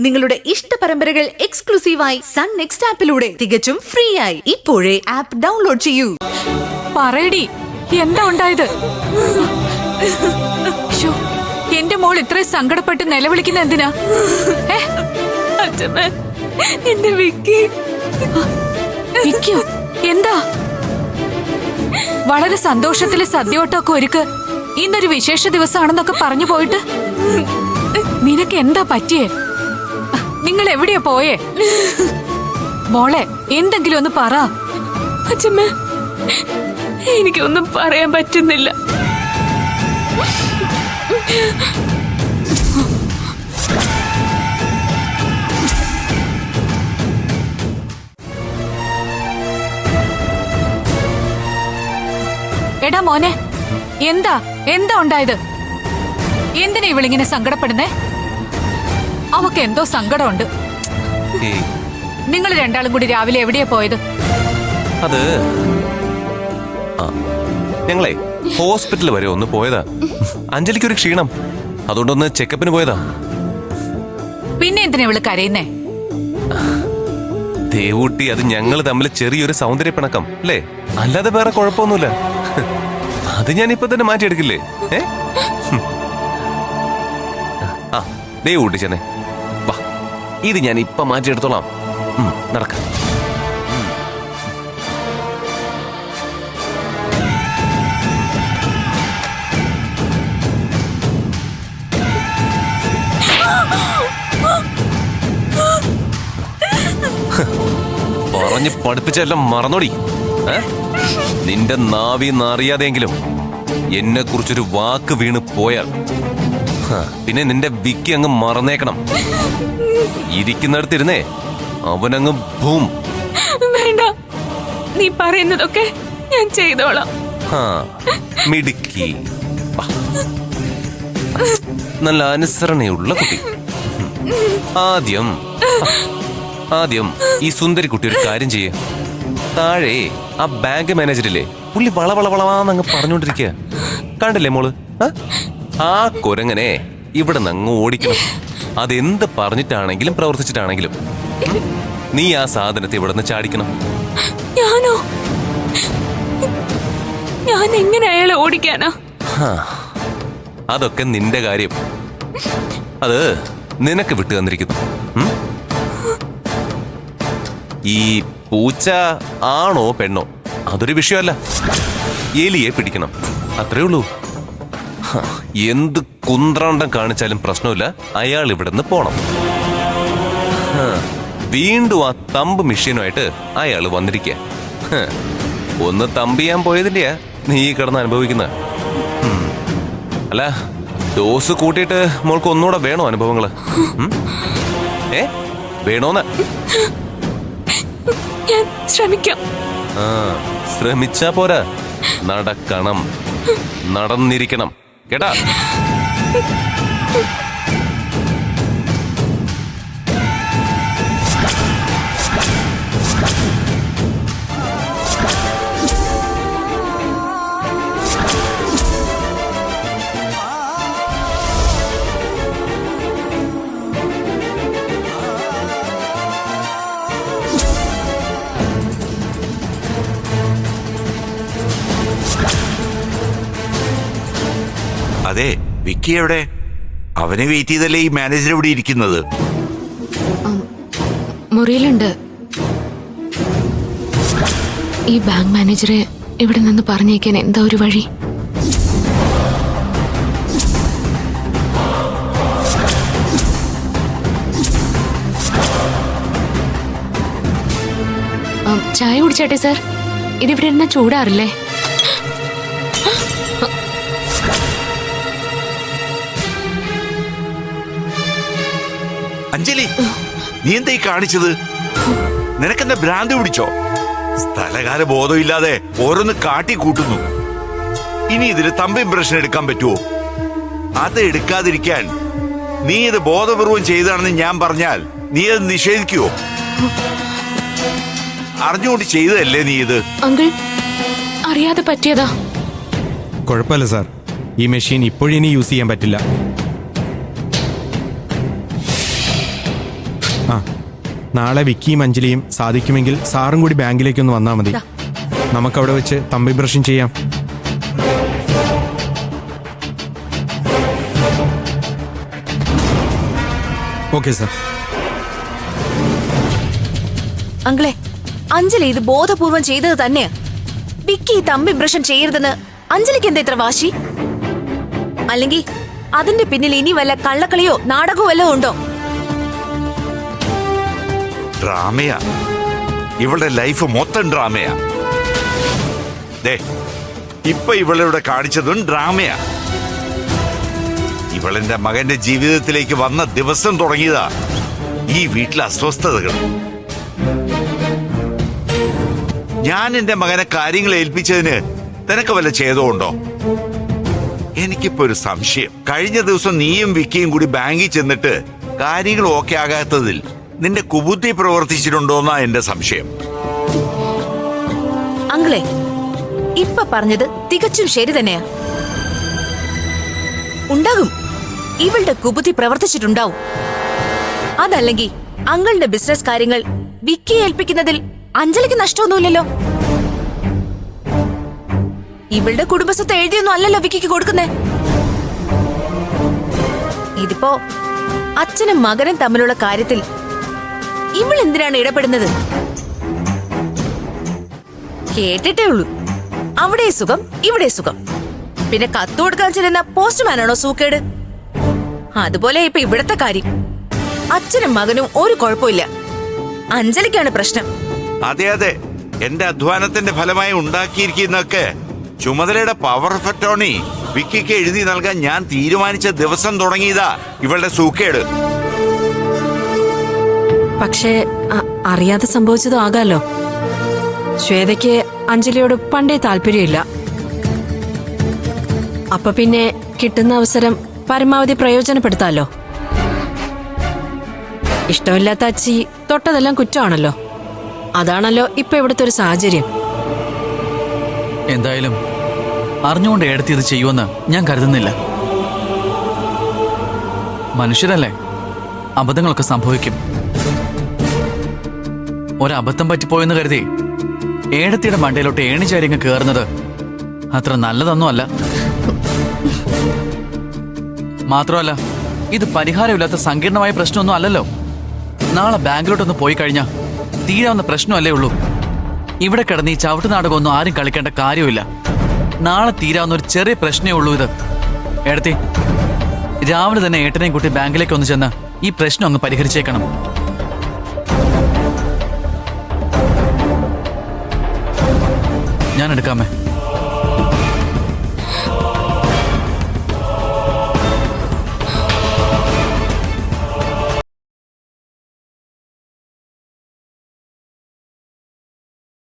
നിങ്ങളുടെ ഇഷ്ട പരമ്പരകൾ എക്സ്ക്ലൂസീവായി സൺ നെക്സ്റ്റ് ആപ്പിലൂടെ തികച്ചും ഫ്രീ ആയി ഇപ്പോഴേ ആപ്പ് ഡൗൺലോഡ് ചെയ്യൂ. പറയടി, എന്താ ഉണ്ടായത്? എന്റെ മോൾ ഇത്രയും സങ്കടപ്പെട്ട് നിലവിളിക്കുന്ന എന്തിനാ? എന്റെ വിക്കി. വിക്കിയോ? എന്താ? വളരെ സന്തോഷത്തില് സദ്യവട്ടമൊക്കെ ഒരുക്ക്, ഇന്നൊരു വിശേഷ ദിവസമാണെന്നൊക്കെ പറഞ്ഞു പോയിട്ട് നിനക്ക് എന്താ പറ്റിയേ? നിങ്ങൾ എവിടെയാ പോയേ? മോളെ, എന്തെങ്കിലും ഒന്ന് പറ. അച്ഛമ്മ, എനിക്കൊന്നും പറയാൻ പറ്റുന്നില്ല. എടാ മോനെ, എന്താ ഉണ്ടായത്? എന്തിനാ ഇവളിങ്ങനെ സങ്കടപ്പെടുന്നേ? അവക്ക് എന്തോ സങ്കടമുണ്ട്. നിങ്ങൾ രണ്ടാളും കൂടി രാവിലെ എവിടെയാ പോയത്? അത് ഞങ്ങളെ ഹോസ്പിറ്റൽ വരെ ഒന്ന് പോയതാ. അഞ്ജലിക്കൊരു ക്ഷീണം, അതുകൊണ്ടൊന്ന് ചെക്കപ്പിന് പോയതാ. പിന്നെ എന്തിനാ ഇവള് കരയുന്നേ? ദേവൂട്ടി, അത് ഞങ്ങൾ തമ്മിൽ ചെറിയൊരു സൗന്ദര്യപ്പിണക്കം അല്ലേ, അല്ലാതെ വേറെ കുഴപ്പമൊന്നുമില്ല. അത് ഞാൻ ഇപ്പൊ തന്നെ മാറ്റിയെടുക്കില്ലേ? ആ ദേവൂട്ടി ചെന്നേ വാ, ഇത് ഞാൻ ഇപ്പൊ മാറ്റിയെടുത്തോളാം. നടക്ക. പറഞ്ഞ് പഠിപ്പിച്ചെല്ലാം മറന്നോടി. നിന്റെ നാവിന്നറിയാതെങ്കിലും എന്നെ കുറിച്ചൊരു വാക്ക് വീണ് പോയാൽ പിന്നെ നിന്റെ വിക്കി അങ്ങ് മറന്നേക്കണം. ഇരിക്കുന്നിടത്തിരുന്നേ അവനങ്ങ് ഭൂം. വേണ്ട, നീ പറയുന്നതൊക്കെ ഞാൻ ചെയ്തോളാം. മിടുക്കി, നല്ല അനുസരണയുള്ള കുട്ടി. ആദ്യം ഈ സുന്ദരി കുട്ടി ഒരു കാര്യം ചെയ്യേ. താഴെ ആ ബാങ്ക് മാനേജറില്ലേ, പുള്ളി വളവളവളവാന്നങ്ങ് പറഞ്ഞോണ്ടിരിക്കുക. കണ്ടില്ലേ മോള്? ആ കുരങ്ങനെ ഇവിടെ നിന്ന് ഓടിക്കണം. അതെന്ത് പറഞ്ഞിട്ടാണെങ്കിലും പ്രവർത്തിച്ചിട്ടാണെങ്കിലും നീ ആ സാധനത്തെ ഇവിടെ നിന്ന് ചാടിക്കണം. ഞാനോ? ഞാൻ എങ്ങനെ അയാളെ ഓടിക്കാനാ? അതൊക്കെ നിന്റെ കാര്യം. അത് നിനക്ക് വിട്ടു തന്നിരിക്കുന്നു. ഈ പൂച്ച ആണോ പെണ്ണോ അതൊരു വിഷയമല്ല. എലിയെ പിടിക്കണം, അത്രേ ഉള്ളൂ. എന്ത് കുന്ത്രാണ്ടം കാണിച്ചാലും പ്രശ്നമില്ല, അയാൾ ഇവിടുന്ന് പോണം. വീണ്ടും ആ തമ്പ് മെഷീനുമായിട്ട് അയാൾ വന്നിരിക്കുക. ഒന്ന് തമ്പ് ചെയ്യാൻ പോയതിന്റെയാ നീ കിടന്ന് അനുഭവിക്കുന്ന. അല്ല, ഡോസ് കൂട്ടിയിട്ട് മോൾക്ക് ഒന്നുകൂടെ വേണോ അനുഭവങ്ങള്? വേണോന്ന്? ഞാൻ ശ്രമിക്കാം. ശ്രമിച്ചാ പോരാ, നടക്കണം, നടന്നിരിക്കണം, കേട്ടാ? അതെ, വിക്കി എവിടെ? അവനെ വെയിറ്റ് ചെയ്തല്ലേ ഈ മാനേജർ ഇവിടെ ഇരിക്കുന്നത്. മുറിയിലുണ്ട്. ഈ ബാങ്ക് മാനേജറെ ഇവിടെ നിന്ന് പറഞ്ഞേക്കാൻ എന്താ ഒരു വഴി? ചായ കുടിച്ചാട്ടെ സാർ, ഇതിവിടെ ഇരുന്ന ചൂടാറില്ലേ? അഞ്ജലി, നീ എന്താ ഈ കാണിച്ചത്? നിനക്കെന്താ ഭ്രാന്ത് പിടിച്ചോ? സ്ഥലകാല ബോധമില്ലാതെ ഓരോന്ന് കാട്ടി കൂട്ടുന്നു. ഇനി ഇതിന് തമ്പ് ഇംപ്രഷൻ എടുക്കാൻ പറ്റുമോ? അത് എടുക്കാതിരിക്കാൻ നീ ഇത് ബോധപൂർവം ചെയ്താണെന്ന് ഞാൻ പറഞ്ഞാൽ നീ അത് നിഷേധിക്കുവോ? അറിഞ്ഞുകൊണ്ട് ചെയ്തതല്ലേ നീ ഇത്? അങ്കിൾ, അറിയാതെ പറ്റിയതാ. കുഴപ്പമില്ല സാർ, ഈ മെഷീൻ ഇപ്പോഴിനി യൂസ് ചെയ്യാൻ പറ്റില്ല. ആ നാളെ വിക്കിയും അഞ്ജലിയും സാധിക്കുമെങ്കിൽ സാറും കൂടി ബാങ്കിലേക്കൊന്ന് വന്നാൽ മതി. നമുക്കവിടെ വെച്ച് തമ്പി ബ്രഷും ചെയ്യാം. Okay sir. അങ്കിളെ, അഞ്ജലി ഇത് ബോധപൂർവം ചെയ്തത് തന്നെയാ. വിക്കി തമ്പി ഇംപ്രഷൻ ചെയ്യരുതെന്ന് അഞ്ജലിക്ക് എന്താ ഇത്ര വാശി? അല്ലെങ്കിൽ അതിന്റെ പിന്നിൽ ഇനി വല്ല കള്ളക്കളിയോ നാടകമോ വല്ലതും ഉണ്ടോ? ഡ്രാമയാ. ഇവളുടെ ലൈഫ് മൊത്തം ഡ്രാമയാ. ദേ, ഇപ്പൊ ഇവളിവിടെ കാണിച്ചതും ഡ്രാമയാ. ഇവളെന്റെ മകന്റെ ജീവിതത്തിലേക്ക് വന്ന ദിവസം തുടങ്ങിയതാ ഈ വീട്ടിലെ അസ്വസ്ഥതകൾ. ഞാൻ എന്റെ മകനെ കാര്യങ്ങൾ ഏൽപ്പിച്ചതിന് നിനക്ക് വല്ല ഛേദമുണ്ടോ? എനിക്കിപ്പോ ഒരു സംശയം. കഴിഞ്ഞ ദിവസം നീയും വിക്കിയും കൂടി ബാങ്കിൽ ചെന്നിട്ട് കാര്യങ്ങൾ ഓക്കെ ആകാത്തതിൽ നിന്റെ കുബുദ്ധി പ്രവർത്തിച്ചിട്ടുണ്ടോന്നാ എന്റെ സംശയം. അങ്കിളെ, ഇപ്പൊ പറഞ്ഞത് തികച്ചും ശരി തന്നെയാ. ഉണ്ടാകും, ഇവളുടെ കുബുദ്ധി പ്രവർത്തിച്ചിട്ടുണ്ടാവും. അതല്ലെങ്കിൽ അങ്കിളുടെ ബിസിനസ് കാര്യങ്ങൾ വിക്കിയെ ഏൽപ്പിക്കുന്നതിൽ അഞ്ജലിക്ക് നഷ്ടമൊന്നുമില്ലല്ലോ. ഇവളുടെ കുടുംബസ്വത്ത് എഴുതിയൊന്നും അല്ലല്ലോ വിക്കിക്ക് കൊടുക്കുന്നേ. ഇതിപ്പോ അച്ഛനും മകനും തമ്മിലുള്ള കാര്യത്തിൽ ഇവൾ എന്തിനാണ് ഇടപെടുന്നത്? കേട്ടിട്ടേ ഉള്ളൂ, അവിടെ സുഖം ഇവിടെ സുഖം. പിന്നെ കത്ത് കൊടുക്കാൻ ചെല്ലുന്ന പോസ്റ്റ്മാനാണോ സൂക്കേട്? അതുപോലെ ഇപ്പൊ ഇവിടത്തെ കാര്യം. അച്ഛനും മകനും ഒരു കുഴപ്പമില്ല, അഞ്ജലിക്കാണ് പ്രശ്നം. അതെ അതെ, എന്റെ അധ്വാനത്തിന്റെ ഫലമായി ഉണ്ടാക്കിയിരിക്കുന്നൊക്കെ ചുമതലയുടെ പവർ ഓഫ് അറ്റോർണി വിക്കിക്ക് എഴുതി നൽകാൻ ഞാൻ തീരുമാനിച്ച ദിവസം തുടങ്ങിയതാ ഇവളുടെ സൂക്കേട്. പക്ഷേ അറിയാതെ സംഭവിച്ചതും ആകാലോ. ശ്വേതയ്ക്ക് അഞ്ജലിയോട് പണ്ടേ താല്പര്യമില്ല. അപ്പൊ പിന്നെ കിട്ടുന്ന അവസരം പരമാവധി പ്രയോജനപ്പെടുത്താലോ. ഇഷ്ടമില്ലാത്ത അച്ചി തൊട്ടതെല്ലാം കുറ്റമാണല്ലോ. അതാണല്ലോ ഇപ്പൊ ഇവിടുത്തെ ഒരു സാഹചര്യം. എന്തായാലും അറിഞ്ഞുകൊണ്ട് എടുത്ത് ഇത് ചെയ്യുമെന്ന് ഞാൻ കരുതുന്നില്ല. മനുഷ്യരല്ലേ, അബദ്ധങ്ങളൊക്കെ സംഭവിക്കും. ഒരബദ്ധം പറ്റിപ്പോയെന്ന് കരുതി ഏടത്തിയുടെ മണ്ടയിലോട്ട് ഏണിച്ചാരിങ്ങ് കയറുന്നത് അത്ര നല്ലതൊന്നും അല്ല. മാത്രമല്ല, ഇത് പരിഹാരമില്ലാത്ത സങ്കീർണമായ പ്രശ്നമൊന്നും അല്ലല്ലോ. നാളെ ബാങ്കിലോട്ടൊന്ന് പോയി കഴിഞ്ഞാൽ തീരാവുന്ന പ്രശ്നമല്ലേ ഉള്ളൂ. ഇവിടെ കിടന്ന് ഈ ചവിട്ട് നാടകമൊന്നും ആരും കളിക്കേണ്ട കാര്യമില്ല. നാളെ തീരാവുന്ന ഒരു ചെറിയ പ്രശ്നമേ ഉള്ളൂ ഇത്. ഏടത്തി, രാവിലെ തന്നെ ഏട്ടനെയും കൂട്ടി ബാങ്കിലേക്ക് ഒന്ന് ചെന്ന് ഈ പ്രശ്നം അങ്ങ് പരിഹരിച്ചേക്കണം. ഞാൻ എടുക്കാമേ.